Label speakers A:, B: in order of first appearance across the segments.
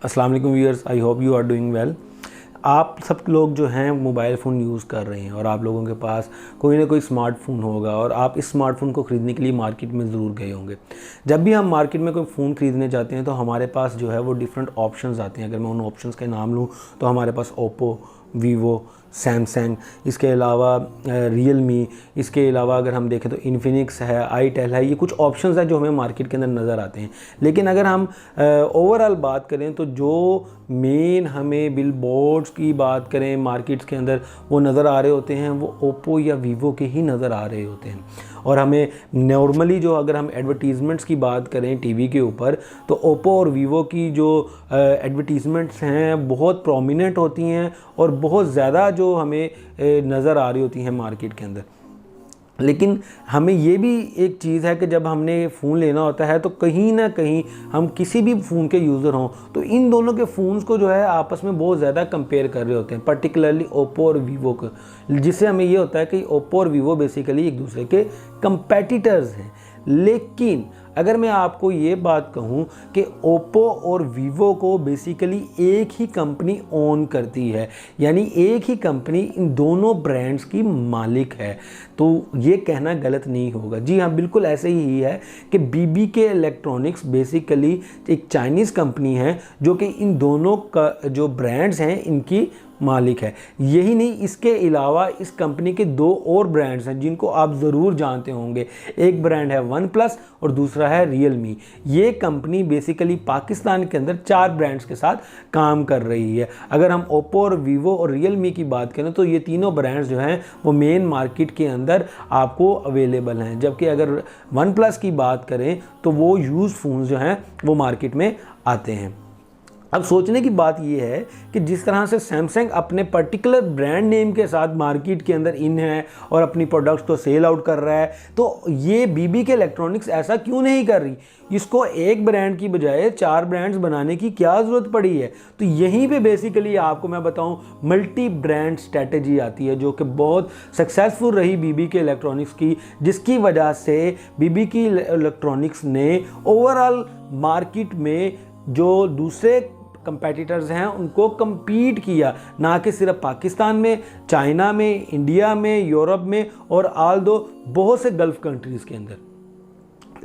A: अस्सलाम वालेकुम viewers, I hope you are doing well. आप सब लोग जो हैं मोबाइल फ़ोन यूज़ कर रहे हैं और आप लोगों के पास कोई ना कोई स्मार्टफोन होगा और आप इस स्मार्टफोन को ख़रीदने के लिए मार्केट में ज़रूर गए होंगे। जब भी हम मार्केट में कोई फ़ोन ख़रीदने जाते हैं तो हमारे पास जो है वो डिफरेंट ऑप्शंस आते हैं। अगर मैं उन ऑप्शंस के नाम लूँ तो हमारे पास ओप्पो, वीवो, सैमसंग, इसके अलावा रियलमी, इसके अलावा अगर हम देखें तो इन्फिनिक्स है, आईटेल है। ये कुछ ऑप्शंस हैं जो हमें मार्केट के अंदर नज़र आते हैं। लेकिन अगर हम ओवरऑल बात करें तो जो मेन हमें बिल बोर्ड्स की बात करें मार्केट्स के अंदर वो नज़र आ रहे होते हैं वो ओप्पो या वीवो के ही नज़र आ रहे होते हैं। और हमें नॉर्मली जो अगर हम एडवर्टीज़मेंट्स की बात करें टीवी के ऊपर तो ओप्पो और वीवो की जो एडवर्टीज़मेंट्स हैं बहुत प्रोमिनेंट होती हैं और बहुत ज़्यादा जो हमें नज़र आ रही होती हैं मार्केट के अंदर। लेकिन हमें ये भी एक चीज़ है कि जब हमने फ़ोन लेना होता है तो कहीं ना कहीं हम किसी भी फ़ोन के यूज़र हों तो इन दोनों के फ़ोन्स को जो है आपस में बहुत ज़्यादा कंपेयर कर रहे होते हैं, पर्टिकुलरली ओप्पो और वीवो को, जिससे हमें ये होता है कि ओप्पो और वीवो बेसिकली एक दूसरे के कंपेटिटर्स हैं। लेकिन अगर मैं आपको ये बात कहूँ कि ओप्पो और वीवो को बेसिकली एक ही कंपनी ओन करती है, यानी एक ही कंपनी इन दोनों ब्रांड्स की मालिक है, तो ये कहना गलत नहीं होगा। जी हाँ, बिल्कुल ऐसे ही है कि बीबीके इलेक्ट्रॉनिक्स बेसिकली एक चाइनीज़ कंपनी है जो कि इन दोनों का जो ब्रांड्स हैं इनकी मालिक है। यही नहीं, इसके अलावा इस कंपनी के दो और ब्रांड्स हैं जिनको आप ज़रूर जानते होंगे। एक ब्रांड है वन प्लस और दूसरा है रियलमी। ये कंपनी बेसिकली पाकिस्तान के अंदर 4 ब्रांड्स के साथ काम कर रही है। अगर हम ओप्पो और वीवो और रियलमी की बात करें तो ये तीनों ब्रांड्स जो हैं वो मेन मार्केट के अंदर आपको अवेलेबल हैं। जबकि अगर वन प्लस की बात करें तो वो यूज़ फ़ोन्स जो हैं वो मार्केट में आते हैं। अब सोचने की बात यह है कि जिस तरह से सैमसंग अपने पर्टिकुलर ब्रांड नेम के साथ मार्केट के अंदर इन है और अपनी प्रोडक्ट्स को सेल आउट कर रहा है, तो ये बीबीके इलेक्ट्रॉनिक्स ऐसा क्यों नहीं कर रही? इसको एक ब्रांड की बजाय 4 ब्रांड्स बनाने की क्या ज़रूरत पड़ी है? तो यहीं पे बेसिकली आपको मैं बताऊं मल्टी ब्रांड स्ट्रेटजी आती है जो कि बहुत सक्सेसफुल रही बीबीके इलेक्ट्रॉनिक्स की, जिसकी वजह से बीबीके इलेक्ट्रॉनिक्स ने ओवरऑल मार्केट में जो दूसरे कंपेटिटर्स हैं उनको compete किया, ना कि सिर्फ पाकिस्तान में, चाइना में, इंडिया में, यूरोप में और ऑल दो बहुत से गल्फ़ कंट्रीज़ के अंदर।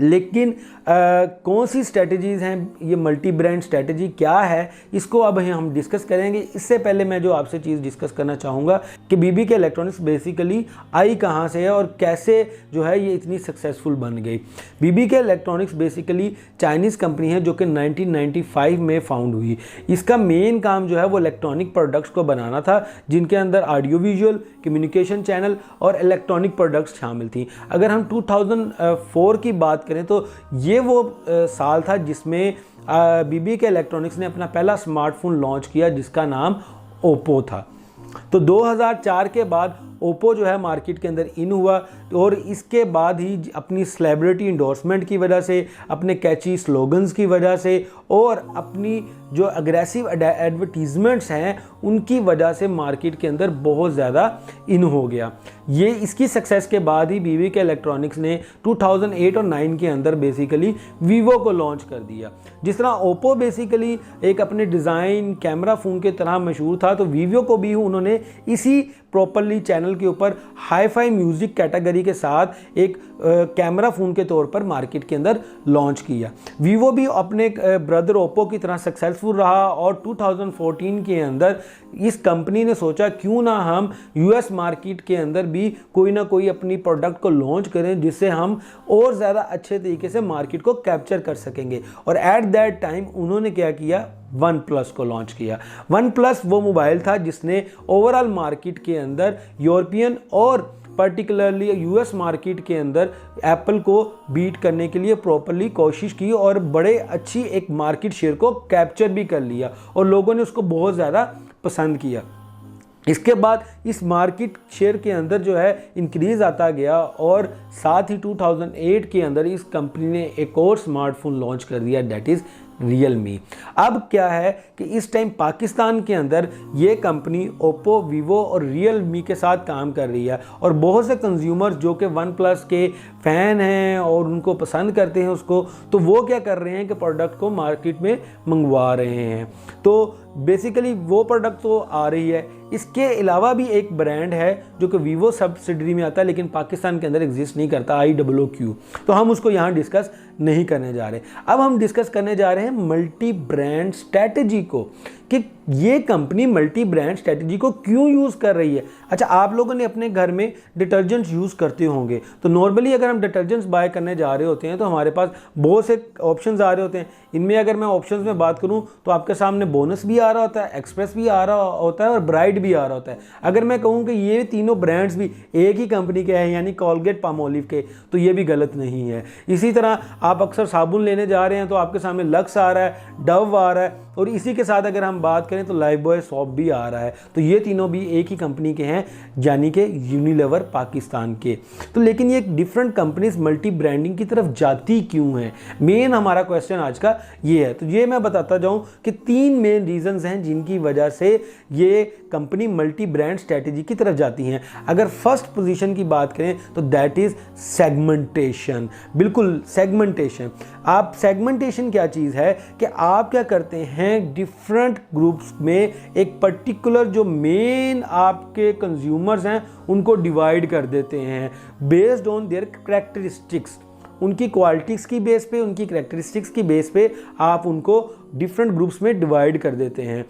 A: लेकिन कौन सी स्ट्रेटजीज़ हैं, ये मल्टी ब्रांड स्ट्रेटजी क्या है, इसको अब हम डिस्कस करेंगे। इससे पहले मैं जो आपसे चीज़ डिस्कस करना चाहूँगा कि बीबीके इलेक्ट्रॉनिक्स बेसिकली आई कहाँ से है और कैसे जो है ये इतनी सक्सेसफुल बन गई। BBK electronics basically Chinese company है जो कि 1995 में फाउंड हुई। इसका मेन काम जो है वो इलेक्ट्रॉनिक प्रोडक्ट्स को बनाना था जिनके अंदर ऑडियो विजुअल, कम्युनिकेशन चैनल और इलेक्ट्रॉनिक प्रोडक्ट्स शामिल थी। अगर हम 2004 की बात करें तो ये वो साल था जिसमें बीबीके इलेक्ट्रॉनिक्स ने अपना पहला स्मार्टफोन लॉन्च किया जिसका नाम ओप्पो था। तो 2004 के बाद ओप्पो जो है मार्केट के अंदर इन हुआ और इसके बाद ही अपनी सेलिब्रिटी इंडोर्समेंट की वजह से, अपने कैची स्लोगन्स की वजह से और अपनी जो अग्रेसिव एडवर्टीज़मेंट्स हैं उनकी वजह से मार्केट के अंदर बहुत ज़्यादा इन हो गया। ये इसकी सक्सेस के बाद ही बीबीके इलेक्ट्रॉनिक्स ने 2008 और 9 के अंदर बेसिकली वीवो को लॉन्च कर दिया। जिस तरह ओप्पो बेसिकली एक अपने डिज़ाइन कैमरा फ़ोन के तरह मशहूर था, तो वीवो को भी उन्होंने इसी प्रॉपरली चैनल के ऊपर हाई-फाई म्यूज़िक कैटेगरी के साथ एक कैमरा फ़ोन के तौर पर मार्केट के अंदर लॉन्च किया। वीवो भी अपने ब्रदर ओप्पो की तरह सक्सेसफुल रहा और 2014 के अंदर इस कंपनी ने सोचा क्यों ना हम यूएस मार्केट के अंदर भी कोई ना कोई अपनी प्रोडक्ट को लॉन्च करें जिससे हम और ज़्यादा अच्छे तरीके से मार्केट को कैप्चर कर सकेंगे। और एट दैट टाइम उन्होंने क्या किया, वन प्लस को लॉन्च किया। वन प्लस वो मोबाइल था जिसने ओवरऑल मार्केट के अंदर यूरोपियन और पर्टिकुलरली यूएस मार्केट के अंदर एप्पल को बीट करने के लिए प्रॉपरली कोशिश की और बड़े अच्छी एक मार्केट शेयर को कैप्चर भी कर लिया और लोगों ने उसको बहुत ज़्यादा पसंद किया। इसके बाद इस मार्केट शेयर के अंदर जो है इंक्रीज़ आता गया और साथ ही 2008 के अंदर इस कंपनी ने एक और स्मार्टफोन लॉन्च कर दिया, दैट इज़ रियलमी। अब क्या है कि इस टाइम पाकिस्तान के अंदर ये कंपनी ओप्पो, वीवो और रियलमी के साथ काम कर रही है और बहुत से कंज्यूमर्स जो कि वन प्लस के फ़ैन हैं और उनको पसंद करते हैं उसको, तो वो क्या कर रहे हैं कि प्रोडक्ट को मार्केट में मंगवा रहे हैं। तो बेसिकली वो प्रोडक्ट तो आ रही है। इसके अलावा भी एक ब्रांड है जो कि वीवो सब्सिडरी में आता है लेकिन पाकिस्तान के अंदर एग्जिस्ट नहीं करता, IOOQ, तो हम उसको यहाँ डिस्कस नहीं करने जा रहे। अब हम डिस्कस करने जा रहे हैं मल्टी ब्रांड स्ट्रैटेजी को, कि ये कंपनी मल्टी ब्रांड स्ट्रैटेजी को क्यों यूज़ कर रही है। अच्छा, आप लोगों ने अपने घर में डिटर्जेंट्स यूज़ करते होंगे, तो नॉर्मली अगर हम डिटर्जेंट्स बाय करने जा रहे होते हैं तो हमारे पास बहुत से ऑप्शंस आ रहे होते हैं। इनमें अगर मैं ऑप्शंस में बात करूं तो आपके सामने बोनस भी आ रहा होता है, एक्सप्रेस भी आ रहा होता है और ब्राइट भी आ रहा होता है। अगर मैं कहूं कि ये तीनों ब्रांड्स भी एक ही कंपनी के हैं, यानी कोलगेट पामोलिव के, तो ये भी गलत नहीं है। इसी तरह आप अक्सर साबुन लेने जा रहे हैं तो आपके सामने लक्स आ रहा है, डव आ रहा है, और इसी के साथ अगर हम बात करें तो लाइफबॉय सोप भी आ रहा है। तो ये तीनों भी एक ही कंपनी के हैं, यानी कि यूनिलीवर पाकिस्तान के। तो लेकिन ये डिफरेंट कंपनीज मल्टी ब्रांडिंग की तरफ जाती क्यों हैं, मेन हमारा क्वेश्चन आज का ये है। तो ये मैं बताता जाऊं कि 3 मेन रीजंस हैं जिनकी वजह से ये कंपनी मल्टी ब्रांड स्ट्रेटेजी की तरफ जाती हैं। अगर फर्स्ट पोजीशन की बात करें तो दैट इज सेगमेंटेशन। बिल्कुल सेगमेंटेशन। आप सेगमेंटेशन क्या चीज़ है कि आप क्या करते हैं, डिफरेंट ग्रुप्स में एक पर्टिकुलर जो मेन आपके कंज्यूमर्स हैं उनको डिवाइड कर देते हैं बेस्ड ऑन देयर कैरेक्टरिस्टिक्स। उनकी क्वालिटीज़ की बेस पे, उनकी कैरेक्टरिस्टिक्स की बेस पे आप उनको डिफरेंट ग्रुप्स में डिवाइड कर देते हैं।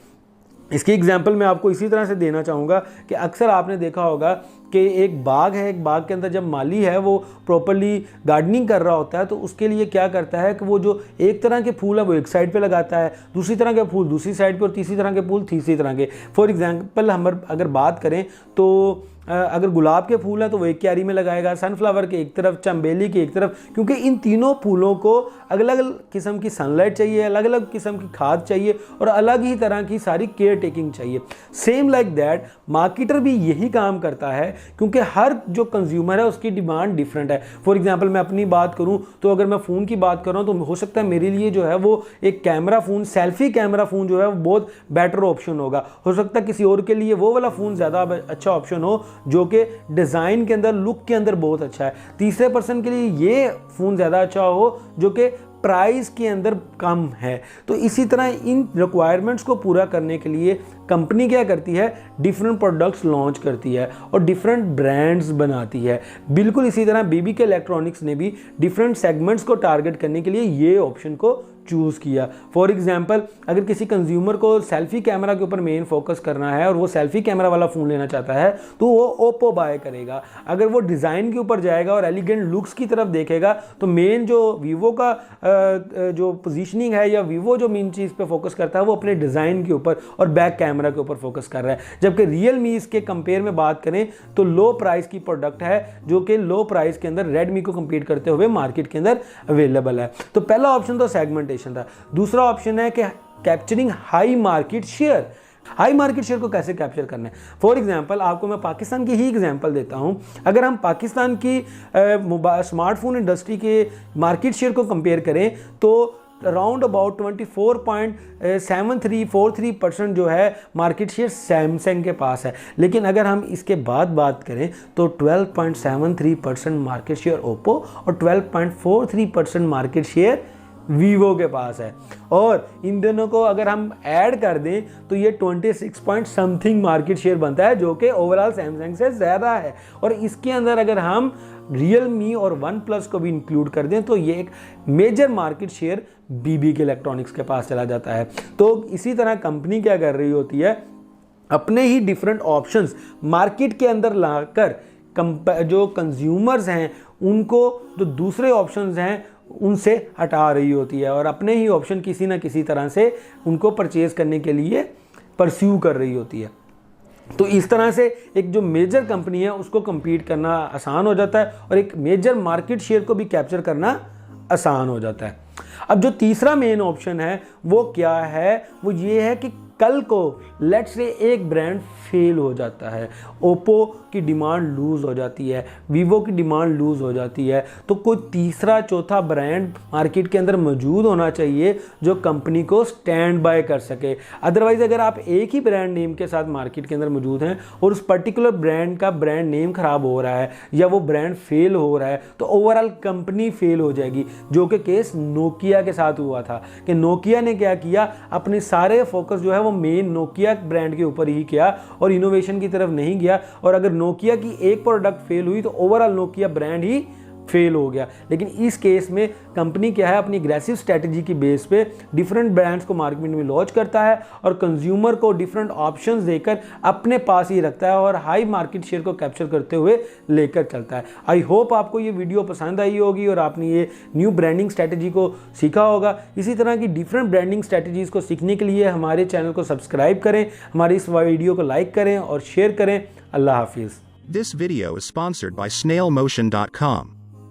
A: इसकी एग्जांपल मैं आपको इसी तरह से देना चाहूँगा कि अक्सर आपने देखा होगा कि एक बाग है, एक बाग के अंदर जब माली है वो प्रॉपरली गार्डनिंग कर रहा होता है तो उसके लिए क्या करता है कि वो जो एक तरह के फूल है वो एक साइड पे लगाता है, दूसरी तरह के फूल दूसरी साइड पे, और तीसरी तरह के फूल तीसरी तरह के। फॉर एग्जांपल हम अगर बात करें तो अगर गुलाब के फूल हैं तो वो एक क्यारी में लगाएगा, सनफ्लावर के एक तरफ, चंबेली के एक तरफ, क्योंकि इन तीनों फूलों को अलग अलग किस्म की सनलाइट चाहिए, अलग अलग किस्म की खाद चाहिए और अलग ही तरह की सारी केयर टेकिंग चाहिए। सेम लाइक दैट मार्केटर भी यही काम करता है, क्योंकि हर जो कंज्यूमर है उसकी डिमांड डिफरेंट है। फॉर एग्जांपल मैं अपनी बात करूं तो अगर मैं फ़ोन की बात कर रहा हूं तो हो सकता है मेरे लिए जो है वो एक camera phone, selfie camera phone जो है वो बहुत बेटर ऑप्शन होगा। हो सकता है किसी और के लिए वो वाला फ़ोन ज़्यादा अच्छा ऑप्शन हो जो कि डिज़ाइन के अंदर, लुक के अंदर बहुत अच्छा है। तीसरे पर्सन के लिए ये फ़ोन ज़्यादा अच्छा हो जो कि प्राइस के अंदर कम है। तो इसी तरह इन रिक्वायरमेंट्स को पूरा करने के लिए कंपनी क्या करती है, डिफरेंट प्रोडक्ट्स लॉन्च करती है और डिफरेंट ब्रांड्स बनाती है। बिल्कुल इसी तरह BBK इलेक्ट्रॉनिक्स ने भी डिफरेंट सेगमेंट्स को टारगेट करने के लिए ये ऑप्शन को चूज़ किया। फॉर एग्जांपल अगर किसी कंज्यूमर को सेल्फी कैमरा के ऊपर मेन फोकस करना है और वो सेल्फी कैमरा वाला फ़ोन लेना चाहता है तो वो ओप्पो बाय करेगा। अगर वो डिज़ाइन के ऊपर जाएगा और एलिगेंट लुक्स की तरफ देखेगा तो मेन जो वीवो का जो पोजीशनिंग है या वीवो जो मेन चीज़ पे फोकस करता है वो अपने डिज़ाइन के ऊपर और बैक कैमरा के ऊपर फोकस कर रहा है। जबकि रियलमी इसके कंपेयर में बात करें तो लो प्राइस की प्रोडक्ट है जो कि लो प्राइस के अंदर रेडमी को कम्पीट करते हुए मार्केट के अंदर अवेलेबल है। तो पहला ऑप्शन तो सेगमेंटेशन था। दूसरा ऑप्शन है कि capturing high market share. High market share को कैसे कैप्चर करना है? फॉर एग्जांपल आपको मैं पाकिस्तान की ही एग्जांपल देता हूं। अगर हम पाकिस्तान की स्मार्टफोन इंडस्ट्री के मार्केट शेयर को कंपेयर करें तो अराउंड अबाउट 24.7343% जो है मार्केट शेयर सैमसंग के पास है। लेकिन अगर हम इसके बाद बात करें तो 12.73% मार्केट शेयर ओप्पो और 12.43% मार्केट शेयर वीवो के पास है। और इन दोनों को अगर हम ऐड कर दें तो ये 26 पॉइंट समथिंग मार्केट शेयर बनता है जो कि ओवरऑल सैमसंग से ज़्यादा है। और इसके अंदर अगर हम रियलमी और वन प्लस को भी इंक्लूड कर दें तो ये एक major market share BBK electronics के पास चला जाता है। तो इसी तरह कंपनी क्या कर रही होती है, अपने ही डिफरेंट ऑप्शंस मार्केट के अंदर लाकर जो कंज्यूमर्स हैं उनको जो दूसरे ऑप्शंस हैं उनसे हटा रही होती है और अपने ही ऑप्शन किसी ना किसी तरह से उनको परचेज करने के लिए परस्यू कर रही होती है। तो इस तरह से एक जो मेजर कंपनी है उसको compete करना आसान हो जाता है और एक मेजर मार्केट शेयर को भी कैप्चर करना आसान हो जाता है। अब जो तीसरा मेन ऑप्शन है वो क्या है, वो ये है कि कल को लेट्स से एक ब्रांड फेल हो जाता है, ओप्पो की डिमांड लूज़ हो जाती है, वीवो की डिमांड लूज़ हो जाती है, तो कोई तीसरा चौथा ब्रांड मार्केट के अंदर मौजूद होना चाहिए जो कंपनी को स्टैंड बाय कर सके। अदरवाइज़ अगर आप एक ही ब्रांड नेम के साथ मार्केट के अंदर मौजूद हैं और उस पर्टिकुलर ब्रांड का ब्रांड नेम खराब हो रहा है या वो ब्रांड फेल हो रहा है तो ओवरऑल कंपनी फेल हो जाएगी, जो कि केस नोकिया के साथ हुआ था कि नोकिया ने क्या किया, अपने सारे फोकस जो है वो मेन नोकिया ब्रांड के ऊपर ही किया और इनोवेशन की तरफ नहीं गया, और अगर नोकिया की एक प्रोडक्ट फेल हुई तो ओवरऑल नोकिया ब्रांड ही फेल हो गया। लेकिन इस केस में कंपनी क्या है, अपनी एग्रेसिव स्ट्रेटजी की बेस पे डिफरेंट ब्रांड्स को मार्केट में लॉन्च करता है और कंज्यूमर को डिफरेंट ऑप्शंस देकर अपने पास ही रखता है और हाई मार्केट शेयर को कैप्चर करते हुए लेकर चलता है। आई होप आपको ये वीडियो पसंद आई होगी और आपने ये न्यू ब्रांडिंग स्ट्रेटजी को सीखा होगा। इसी तरह की डिफरेंट ब्रांडिंग स्ट्रेटजीज को सीखने के लिए हमारे चैनल को सब्सक्राइब करें, हमारी इस वीडियो को लाइक करें और शेयर करें। अल्लाह हाफिज़।
B: This video is sponsored by snailmotion.com.